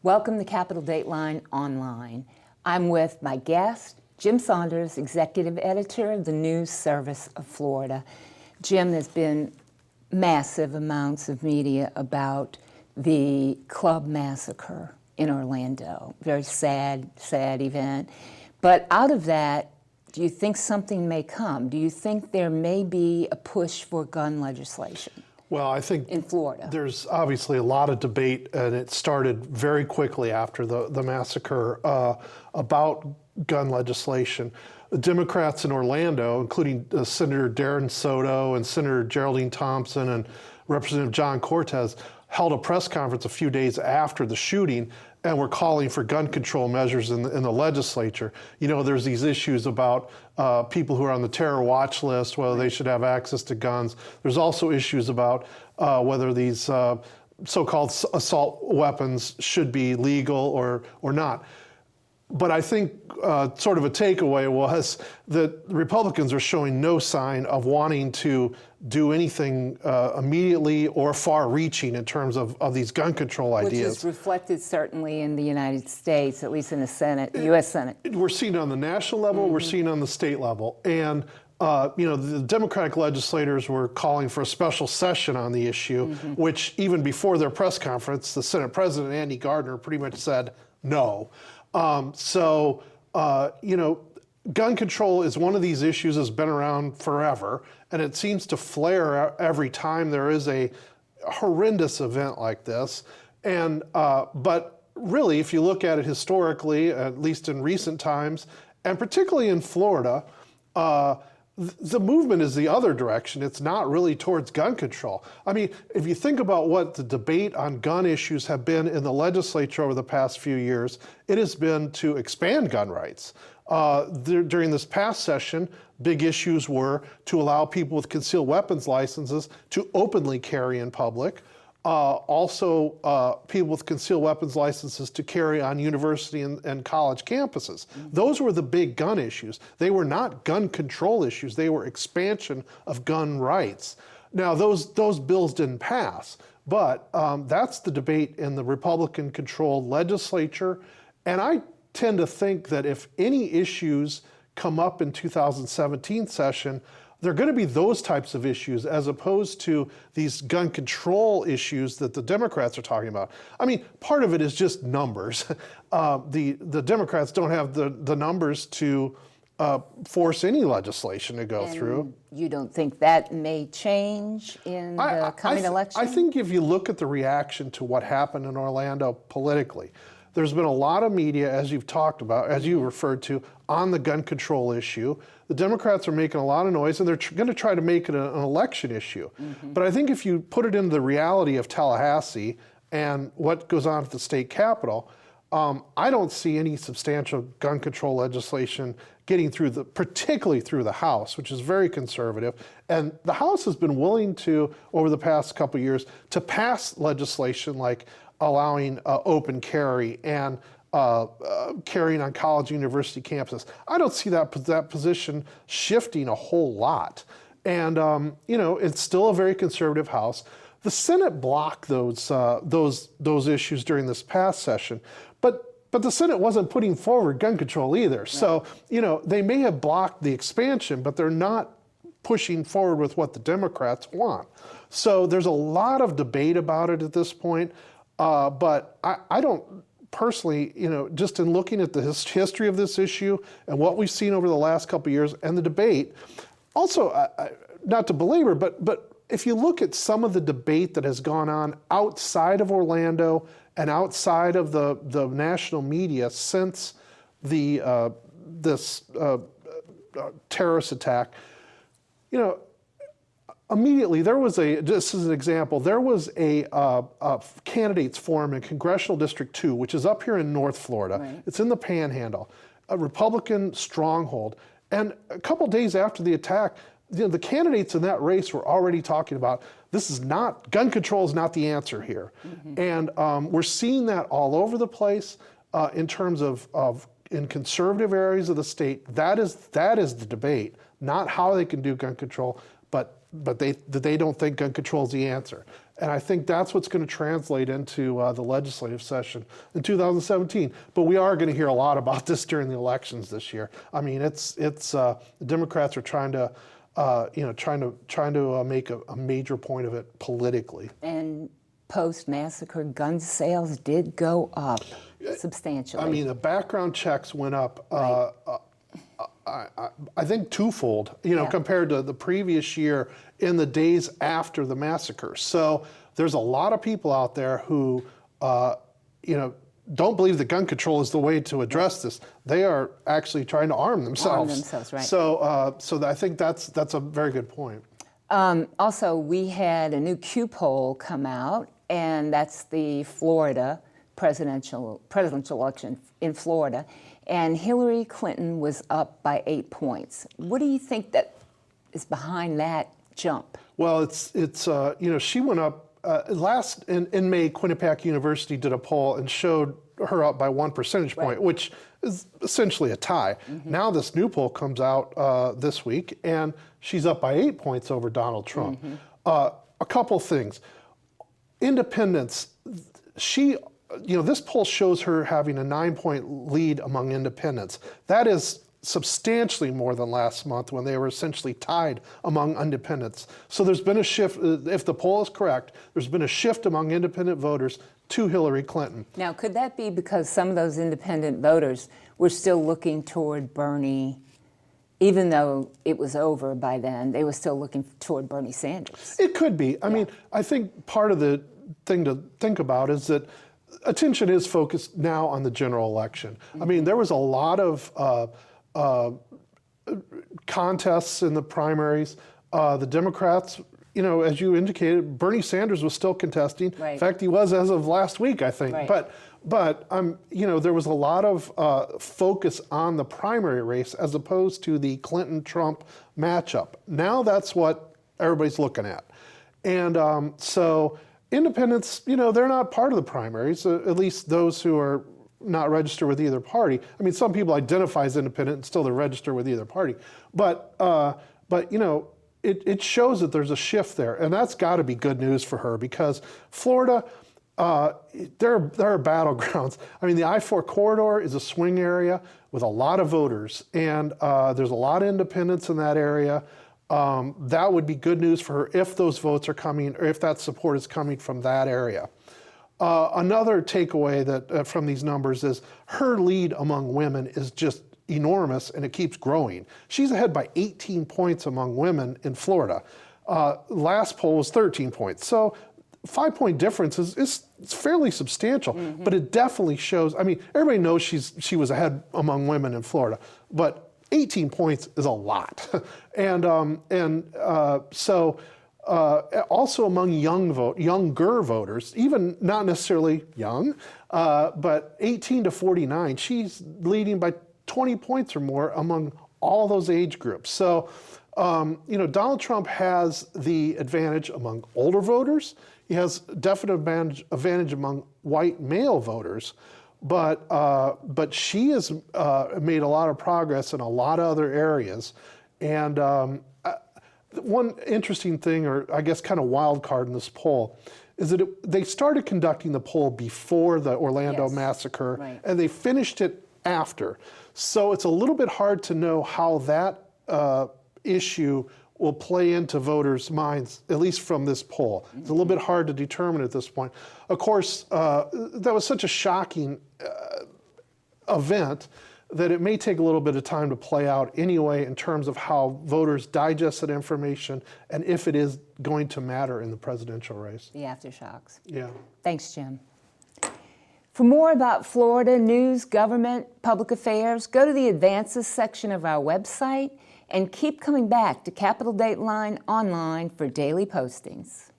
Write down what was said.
Welcome to Capitol Dateline Online. I'm with my guest, Jim Saunders, Executive Editor of the News Service of Florida. Jim, there's been massive amounts of media about the club massacre in Orlando. Very sad event. But out of that, do you think something may come? Do you think there may be a push for gun legislation? Well, I think in Florida, there's obviously a lot of debate, and it started very quickly after the massacre about gun legislation. The Democrats in Orlando, including Senator Darren Soto and Senator Geraldine Thompson and Representative John Cortez, held a press conference a few days after the shooting and were calling for gun control measures in the legislature. You know, there's these issues about people who are on the terror watch list, whether they should have access to guns. There's also issues about whether these so-called assault weapons should be legal or not. But I think sort of a takeaway was that Republicans are showing no sign of wanting to do anything immediately or far-reaching in terms of these gun control ideas. Which is reflected certainly in the United States, at least in the Senate, the U.S. Senate. We're seeing it on the national level, we're seeing it on the state level. And you know, the Democratic legislators were calling for a special session on the issue, which even before their press conference, the Senate President, Andy Gardner, pretty much said no. You know, gun control is one of these issues that's been around forever, and it seems to flare every time there is a horrendous event like this. And but really, if you look at it historically, at least in recent times, and particularly in Florida, the movement is the other direction. It's not really towards gun control. I mean, if you think about what the debate on gun issues have been in the legislature over the past few years, it has been to expand gun rights. During this past session, big issues were to allow people with concealed weapons licenses to openly carry in public. Also, people with concealed weapons licenses to carry on university and college campuses. Those were the big gun issues. They were not gun control issues. They were expansion of gun rights. Now, those bills didn't pass, but that's the debate in the Republican-controlled legislature. And I tend to think that if any issues come up in 2017 session, they're going to be those types of issues as opposed to these gun control issues that the Democrats are talking about. I mean, part of it is just numbers. The Democrats don't have the numbers to force any legislation to go through. You don't think that may change in the coming election? I think if you look at the reaction to what happened in Orlando politically, there's been a lot of media, as you've talked about, as you referred to, on the gun control issue. The Democrats are making a lot of noise, and they're going to try to make it an election issue. But I think if you put it into the reality of Tallahassee and what goes on at the state capitol, I don't see any substantial gun control legislation getting through particularly through the House, which is very conservative. And the House has been willing to, over the past couple of years, to pass legislation like allowing open carry and carrying on college university campuses. I don't see that position shifting a whole lot. And you know, it's still a very conservative House. The Senate blocked those issues during this past session, but the Senate wasn't putting forward gun control either. No. So, you know, they may have blocked the expansion, but they're not pushing forward with what the Democrats want. So there's a lot of debate about it at this point. But I don't personally, you know, just in looking at the history of this issue and what we've seen over the last couple of years and the debate, also, not to belabor, but if you look at some of the debate that has gone on outside of Orlando and outside of the national media since this terrorist attack, you know, immediately, there was just as an example, there was a candidates forum in Congressional District 2, which is up here in North Florida. Right. It's in the Panhandle, a Republican stronghold. And a couple days after the attack, you know, the candidates in that race were already talking about gun control is not the answer here. And we're seeing that all over the place in terms of in conservative areas of the state. That is the debate, not how they can do gun control, but they don't think gun control is the answer. And I think that's what's going to translate into the legislative session in 2017. But we are going to hear a lot about this during the elections this year. I mean, the Democrats are trying to make a major point of it politically. And post-massacre gun sales did go up substantially. I mean, the background checks went up. Right. I think twofold, compared to the previous year in the days after the massacre. So there's a lot of people out there who, don't believe that gun control is the way to address this. They are actually trying to arm themselves. Arm themselves, right. So I think that's a very good point. Also, we had a new Q poll come out, and that's the Florida presidential election in Florida. And Hillary Clinton was up by 8 points. What do you think that is behind that jump? Well, it's she went up in May. Quinnipiac University did a poll and showed her up by 1 percentage point, which is essentially a tie. Now this new poll comes out this week, and she's up by 8 points over Donald Trump. A couple things. Independents, this poll shows her having a 9-point lead among independents. That is substantially more than last month when they were essentially tied among independents. So there's been a shift, if the poll is correct, there's been a shift among independent voters to Hillary Clinton. Now, could that be because some of those independent voters were still looking toward Bernie, even though it was over by then, they were still looking toward Bernie Sanders? It could be. I mean, I think part of the thing to think about is that attention is focused now on the general election. I mean, there was a lot of contests in the primaries. The Democrats, as you indicated, Bernie Sanders was still contesting. Right. In fact, he was as of last week, I think. Right. But there was a lot of focus on the primary race as opposed to the Clinton-Trump matchup. Now that's what everybody's looking at. And so independents, they're not part of the primaries, at least those who are not registered with either party. I mean, some people identify as independent and still they're registered with either party. But it shows that there's a shift there, and that's got to be good news for her because Florida, there are battlegrounds. I mean, the I-4 corridor is a swing area with a lot of voters, and there's a lot of independents in that area. That would be good news for her if those votes are coming, or if that support is coming from that area. Another takeaway that from these numbers is her lead among women is just enormous, and it keeps growing. She's ahead by 18 points among women in Florida. Last poll was 13 points. So 5-point difference is fairly substantial, but it definitely shows. I mean, everybody knows she was ahead among women in Florida, but 18 points is a lot. Also among younger voters, even not necessarily young, but 18 to 49, she's leading by 20 points or more among all those age groups. So, Donald Trump has the advantage among older voters. He has definite advantage among white male voters. But she has made a lot of progress in a lot of other areas. And one interesting thing, or I guess kind of wild card in this poll, is that they started conducting the poll before the Orlando massacre, right, and they finished it after. So it's a little bit hard to know how that issue will play into voters' minds, at least from this poll. It's a little bit hard to determine at this point. Of course, that was such a shocking event that it may take a little bit of time to play out anyway in terms of how voters digest that information and if it is going to matter in the presidential race. The aftershocks. Yeah. Thanks, Jim. For more about Florida news, government, public affairs, go to the Advances section of our website and keep coming back to Capitol Dateline Online for daily postings.